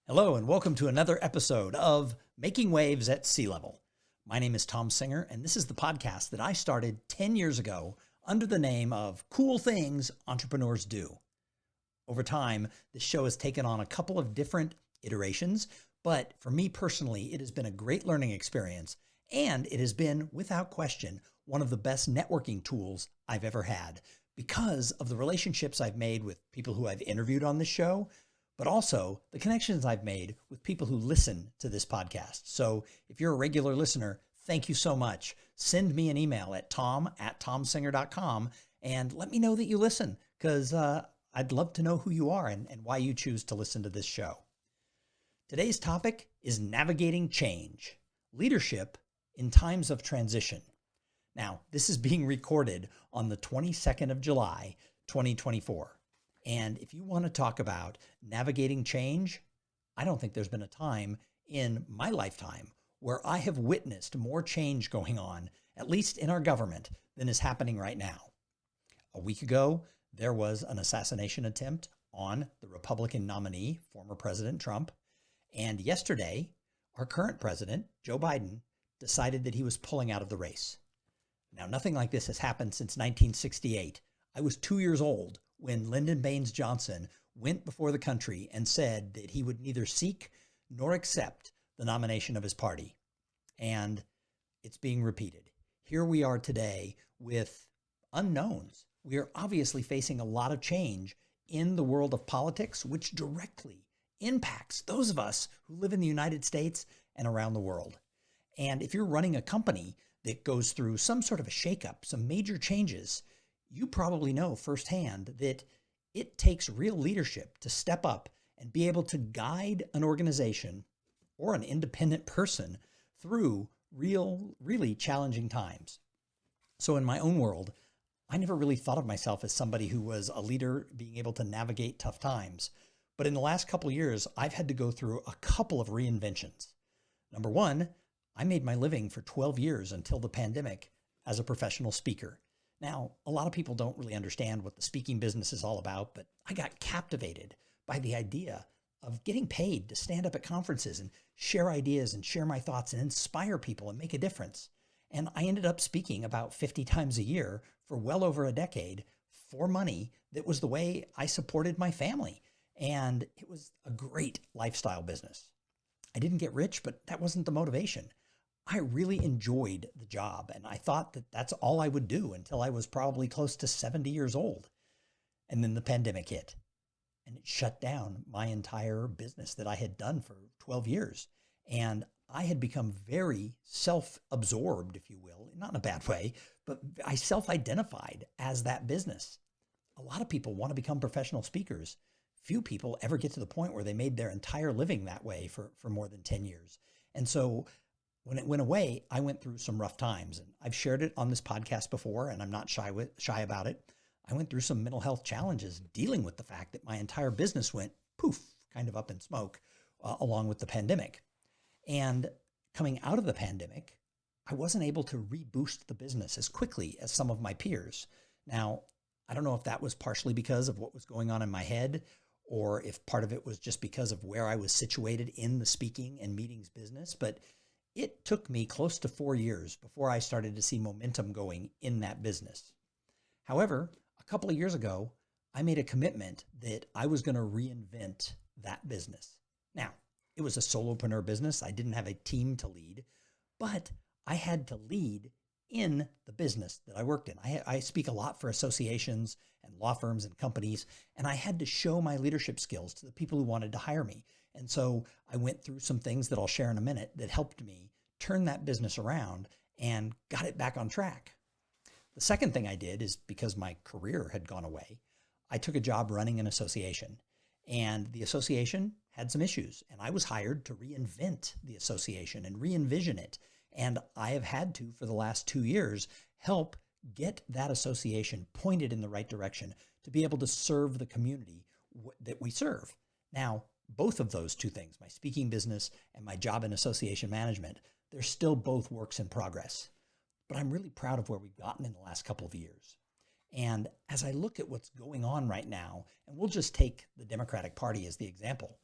Hello, and welcome to another episode of Making Waves at Sea Level. My name is Thom, and this is the podcast that I started 10 years ago under the name of Cool Things Entrepreneurs Do. Over time, this show has taken on a couple of different iterations, but for me personally, it has been a great learning experience, and it has been, without question, one of the best networking tools I've ever had because of the relationships I've made with people who I've interviewed on this show, but also the connections I've made with people who listen to this podcast. So if you're a regular listener, thank you so much. Send me an email at tom@thomsinger.com and let me know that you listen, because I'd love to know who you are and why you choose to listen to this show. Today's topic is navigating change, leadership in times of transition. Now, this is being recorded on the 22nd of July, 2024. And if you want to talk about navigating change, I don't think there's been a time in my lifetime where I have witnessed more change going on, at least in our government, than is happening right now. A week ago, there was an assassination attempt on the Republican nominee, former President Trump. And yesterday, our current president, Joe Biden, decided that he was pulling out of the race. Now, nothing like this has happened since 1968. I was 2 years old when Lyndon Baines Johnson went before the country and said that he would neither seek nor accept the nomination of his party. And it's being repeated. Here we are today with unknowns. We are obviously facing a lot of change in the world of politics, which directly impacts those of us who live in the United States and around the world. And if you're running a company that goes through some sort of a shakeup, some major changes, you probably know firsthand that it takes real leadership to step up and be able to guide an organization or an independent person through really challenging times. So in my own world, I never really thought of myself as somebody who was a leader being able to navigate tough times. But in the last couple of years, I've had to go through a couple of reinventions. Number one, I made my living for 12 years until the pandemic as a professional speaker. Now, a lot of people don't really understand what the speaking business is all about, but I got captivated by the idea of getting paid to stand up at conferences and share ideas and share my thoughts and inspire people and make a difference. And I ended up speaking about 50 times a year for well over a decade for money. That was the way I supported my family. And it was a great lifestyle business. I didn't get rich, but that wasn't the motivation. I really enjoyed the job, and I thought that that's all I would do until I was probably close to 70 years old. And then the pandemic hit, and it shut down my entire business that I had done for 12 years. And I had become very self-absorbed, if you will, not in a bad way, but I self-identified as that business. A lot of people want to become professional speakers. Few people ever get to the point where they made their entire living that way for more than 10 years. And so when it went away, I went through some rough times, and I've shared it on this podcast before, and I'm not shy about it. I went through some mental health challenges dealing with the fact that my entire business went poof, kind of up in smoke, along with the pandemic. And coming out of the pandemic, I wasn't able to reboost the business as quickly as some of my peers. Now, I don't know if that was partially because of what was going on in my head, or if part of it was just because of where I was situated in the speaking and meetings business, but it took me close to 4 years before I started to see momentum going in that business. However, a couple of years ago, I made a commitment that I was going to reinvent that business. Now, it was a solopreneur business. I didn't have a team to lead, but I had to lead in the business that I worked in. I speak a lot for associations and law firms and companies, and I had to show my leadership skills to the people who wanted to hire me. And so I went through some things that I'll share in a minute that helped me turn that business around and got it back on track. The second thing I did is, because my career had gone away, I took a job running an association, and the association had some issues, and I was hired to reinvent the association and re-envision it. And I have had to, for the last 2 years, help get that association pointed in the right direction to be able to serve the community that we serve. Now, both of those two things, my speaking business and my job in association management, they're still both works in progress. But I'm really proud of where we've gotten in the last couple of years. And as I look at what's going on right now, and we'll just take the Democratic Party as the example,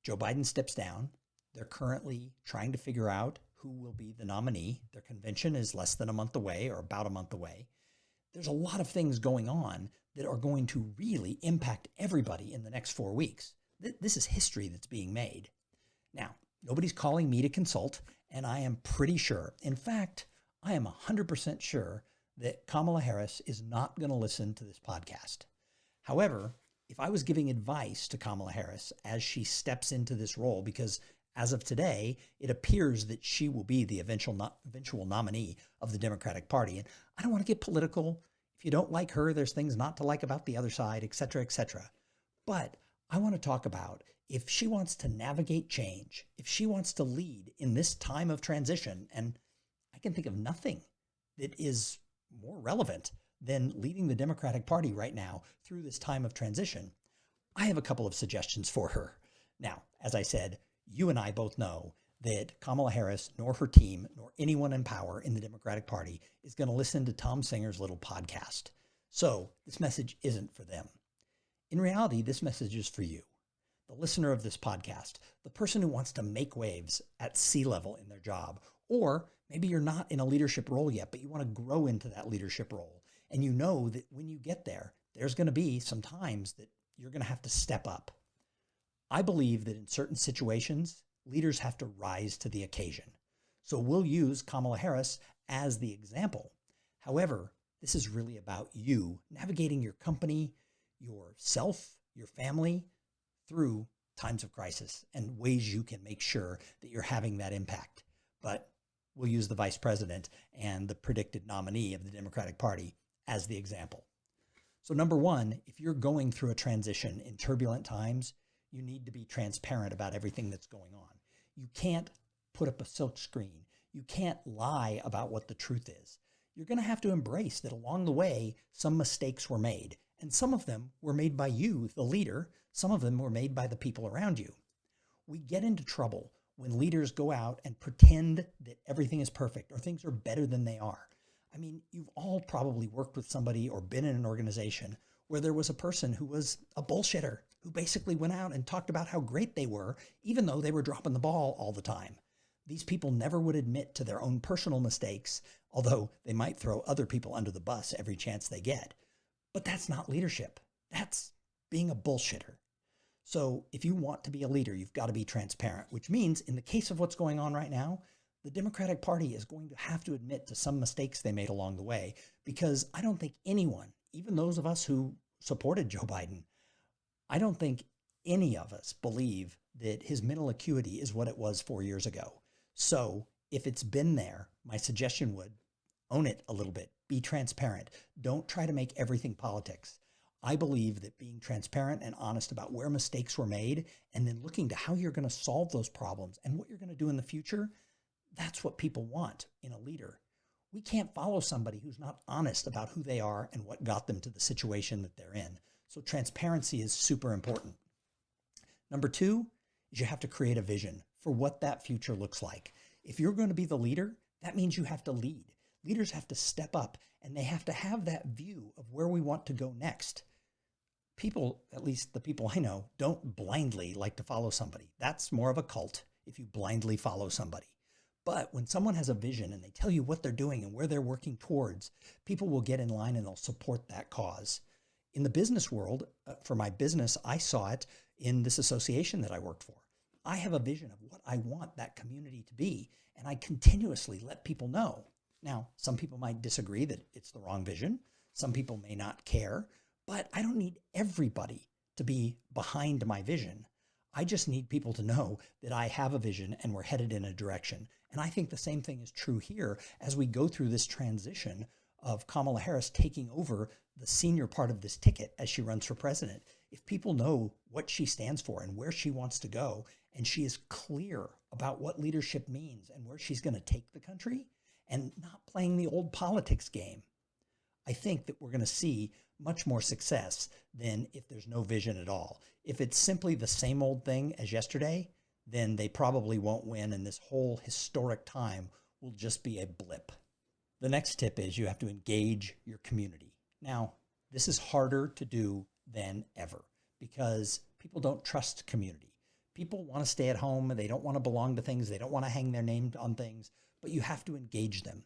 Joe Biden steps down. They're currently trying to figure out who will be the nominee. Their convention is less than a month away, or about a month away. There's a lot of things going on that are going to really impact everybody in the next 4 weeks. This is history that's being made. Now, nobody's calling me to consult, and I am pretty sure, in fact, I am 100% sure that Kamala Harris is not going to listen to this podcast. However, if I was giving advice to Kamala Harris as she steps into this role, because as of today, it appears that she will be the eventual nominee of the Democratic Party. And I don't want to get political. If you don't like her, there's things not to like about the other side, et cetera, et cetera. But I want to talk about if she wants to navigate change, if she wants to lead in this time of transition, and I can think of nothing that is more relevant than leading the Democratic Party right now through this time of transition, I have a couple of suggestions for her. Now, as I said, you and I both know that Kamala Harris, nor her team, nor anyone in power in the Democratic Party is going to listen to Thom Singer's little podcast. So this message isn't for them. In reality, this message is for you, the listener of this podcast, the person who wants to make waves at C-level in their job, or maybe you're not in a leadership role yet, but you want to grow into that leadership role. And you know that when you get there, there's going to be some times that you're going to have to step up. I believe that in certain situations, leaders have to rise to the occasion. So we'll use Kamala Harris as the example. However, this is really about you navigating your company, yourself, your family through times of crisis and ways you can make sure that you're having that impact. But we'll use the vice president and the predicted nominee of the Democratic Party as the example. So number one, if you're going through a transition in turbulent times, you need to be transparent about everything that's going on. You can't put up a silk screen. You can't lie about what the truth is. You're going to have to embrace that along the way, some mistakes were made. And some of them were made by you, the leader. Some of them were made by the people around you. We get into trouble when leaders go out and pretend that everything is perfect or things are better than they are. I mean, you've all probably worked with somebody or been in an organization where there was a person who was a bullshitter, who basically went out and talked about how great they were, even though they were dropping the ball all the time. These people never would admit to their own personal mistakes, although they might throw other people under the bus every chance they get. But that's not leadership. That's being a bullshitter. So if you want to be a leader, you've got to be transparent, which means in the case of what's going on right now, the Democratic Party is going to have to admit to some mistakes they made along the way, because I don't think anyone, even those of us who supported Joe Biden, I don't think any of us believe that his mental acuity is what it was 4 years ago. So if it's been there, my suggestion would own it a little bit. Be transparent. Don't try to make everything politics. I believe that being transparent and honest about where mistakes were made and then looking to how you're going to solve those problems and what you're going to do in the future, that's what people want in a leader. We can't follow somebody who's not honest about who they are and what got them to the situation that they're in. So transparency is super important. Number two is you have to create a vision for what that future looks like. If you're going to be the leader, that means you have to lead. Leaders have to step up and they have to have that view of where we want to go next. People, at least the people I know, don't blindly like to follow somebody. That's more of a cult if you blindly follow somebody. But when someone has a vision and they tell you what they're doing and where they're working towards, people will get in line and they'll support that cause. In the business world, for my business, I saw it in this association that I worked for. I have a vision of what I want that community to be, and I continuously let people know. Now, some people might disagree that it's the wrong vision. Some people may not care, but I don't need everybody to be behind my vision. I just need people to know that I have a vision and we're headed in a direction. And I think the same thing is true here as we go through this transition of Kamala Harris taking over the senior part of this ticket as she runs for president. If people know what she stands for and where she wants to go, and she is clear about what leadership means and where she's going to take the country and not playing the old politics game, I think that we're going to see much more success than if there's no vision at all. If it's simply the same old thing as yesterday, then they probably won't win, and this whole historic time will just be a blip. The next tip is you have to engage your community. Now, this is harder to do than ever because people don't trust community. People want to stay at home. They don't want to belong to things. They don't want to hang their name on things, but you have to engage them.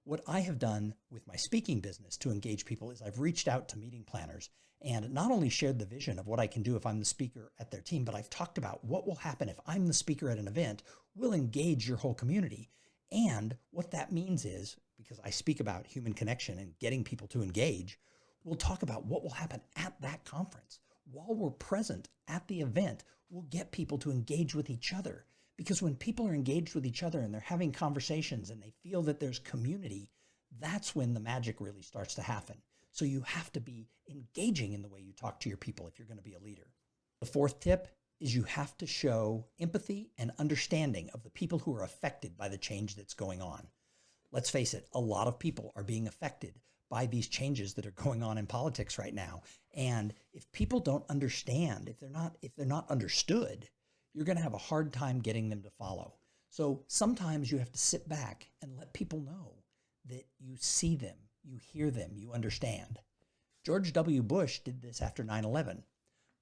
What I have done with my speaking business to engage people is I've reached out to meeting planners and not only shared the vision of what I can do if I'm the speaker at their team, but I've talked about what will happen if I'm the speaker at an event. We'll engage your whole community. And what that means is, because I speak about human connection and getting people to engage, we'll talk about what will happen at that conference. While we're present at the event, we'll get people to engage with each other. Because when people are engaged with each other and they're having conversations and they feel that there's community, that's when the magic really starts to happen. So you have to be engaging in the way you talk to your people if you're going to be a leader. The fourth tip is you have to show empathy and understanding of the people who are affected by the change that's going on. Let's face it, a lot of people are being affected by these changes that are going on in politics right now. And if people don't understand, if they're not understood, you're going to have a hard time getting them to follow. So sometimes you have to sit back and let people know that you see them, you hear them, you understand. George W. Bush did this after 9/11.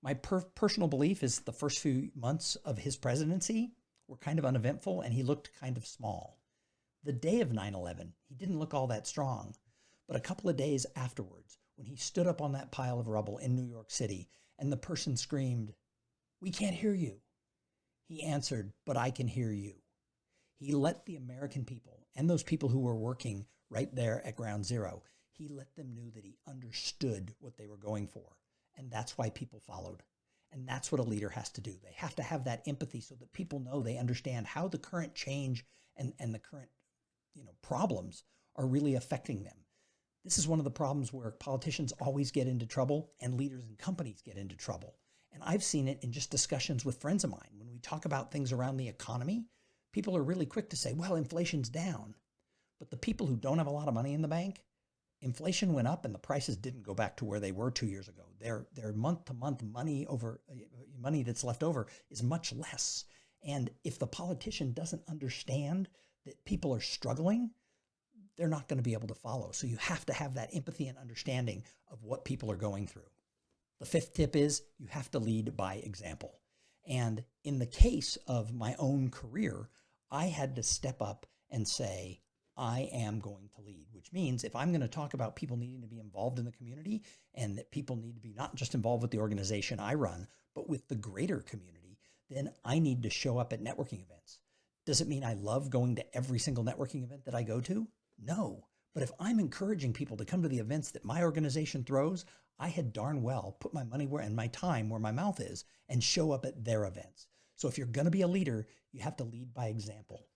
My personal belief is the first few months of his presidency were kind of uneventful and he looked kind of small. The day of 9/11, he didn't look all that strong. But a couple of days afterwards, when he stood up on that pile of rubble in New York City and the person screamed, "We can't hear you," he answered, "But I can hear you." He let the American people and those people who were working right there at ground zero, he let them know that he understood what they were going for. And that's why people followed. And that's what a leader has to do. They have to have that empathy so that people know they understand how the current change and the current problems are really affecting them. This is one of the problems where politicians always get into trouble and leaders and companies get into trouble. And I've seen it in just discussions with friends of mine. When we talk about things around the economy, people are really quick to say, well, inflation's down. But the people who don't have a lot of money in the bank, inflation went up and the prices didn't go back to where they were 2 years ago. Their month-to-month money that's left over is much less. And if the politician doesn't understand that people are struggling, they're not going to be able to follow. So you have to have that empathy and understanding of what people are going through. The fifth tip is you have to lead by example. And in the case of my own career, I had to step up and say, I am going to lead, which means if I'm going to talk about people needing to be involved in the community and that people need to be not just involved with the organization I run, but with the greater community, then I need to show up at networking events. Does it mean I love going to every single networking event that I go to? No. But if I'm encouraging people to come to the events that my organization throws, I had darn well put my money and my time where my mouth is and show up at their events. So if you're going to be a leader, you have to lead by example.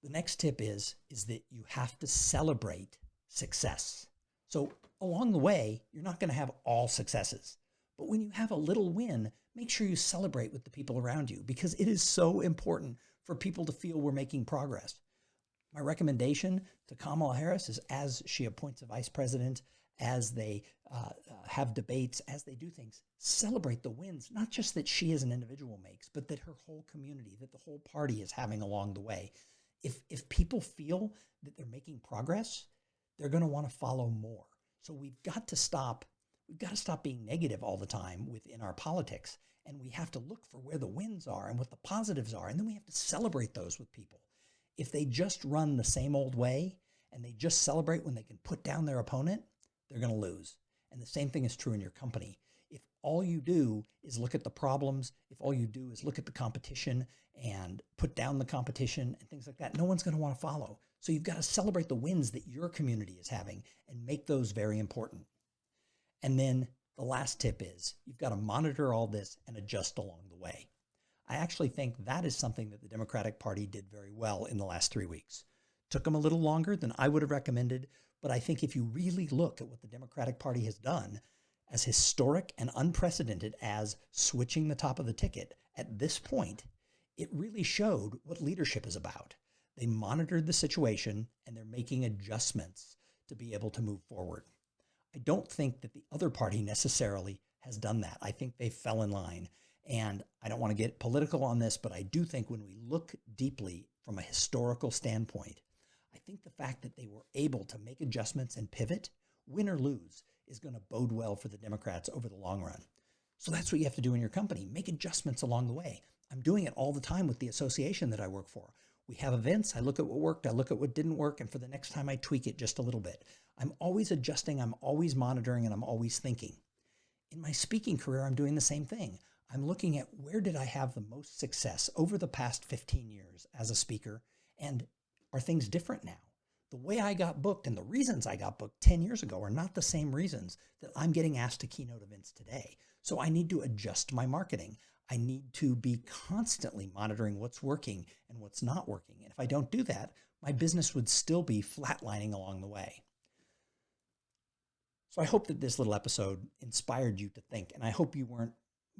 The next tip is that you have to celebrate success. So along the way, you're not going to have all successes. But when you have a little win, make sure you celebrate with the people around you because it is so important for people to feel we're making progress. My recommendation to Kamala Harris is as she appoints a vice president, as they have debates, as they do things, celebrate the wins, not just that she as an individual makes, but that her whole community, that the whole party is having along the way. If people feel that they're making progress, they're going to want to follow more. So we've got to stop being negative all the time within our politics. And we have to look for where the wins are and what the positives are. And then we have to celebrate those with people. If they just run the same old way and they just celebrate when they can put down their opponent, they're going to lose. And the same thing is true in your company. If all you do is look at the problems, if all you do is look at the competition and put down the competition and things like that, no one's going to want to follow. So you've got to celebrate the wins that your community is having and make those very important. And then the last tip is you've got to monitor all this and adjust along the way. I actually think that is something that the Democratic Party did very well in the last 3 weeks. Took them a little longer than I would have recommended, but I think if you really look at what the Democratic Party has done, as historic and unprecedented as switching the top of the ticket at this point, it really showed what leadership is about. They monitored the situation and they're making adjustments to be able to move forward. I don't think that the other party necessarily has done that. I think they fell in line. And I don't want to get political on this, but I do think when we look deeply from a historical standpoint, I think the fact that they were able to make adjustments and pivot, win or lose, is going to bode well for the Democrats over the long run. So that's what you have to do in your company. Make adjustments along the way. I'm doing it all the time with the association that I work for. We have events. I look at what worked. I look at what didn't work. And for the next time, I tweak it just a little bit. I'm always adjusting. I'm always monitoring, and I'm always thinking. In my speaking career, I'm doing the same thing. I'm looking at where did I have the most success over the past 15 years as a speaker, and are things different now? The way I got booked and the reasons I got booked 10 years ago are not the same reasons that I'm getting asked to keynote events today. So I need to adjust my marketing. I need to be constantly monitoring what's working and what's not working. And if I don't do that, my business would still be flatlining along the way. So I hope that this little episode inspired you to think, and I hope you weren't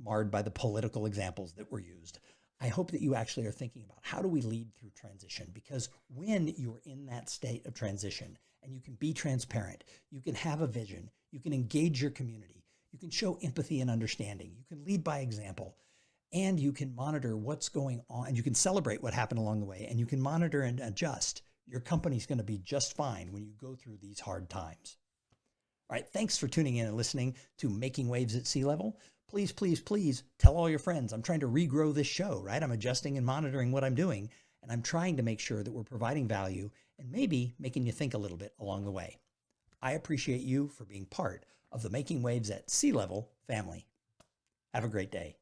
marred by the political examples that were used. I hope that you actually are thinking about how do we lead through transition? Because when you're in that state of transition and you can be transparent, you can have a vision, you can engage your community, you can show empathy and understanding, you can lead by example, and you can monitor what's going on, and you can celebrate what happened along the way, and you can monitor and adjust. Your company's going to be just fine when you go through these hard times. All right, thanks for tuning in and listening to Making Waves at Sea Level. Please, please, please tell all your friends. I'm trying to regrow this show, right? I'm adjusting and monitoring what I'm doing, and I'm trying to make sure that we're providing value and maybe making you think a little bit along the way. I appreciate you for being part of the Making Waves at Sea Level family. Have a great day.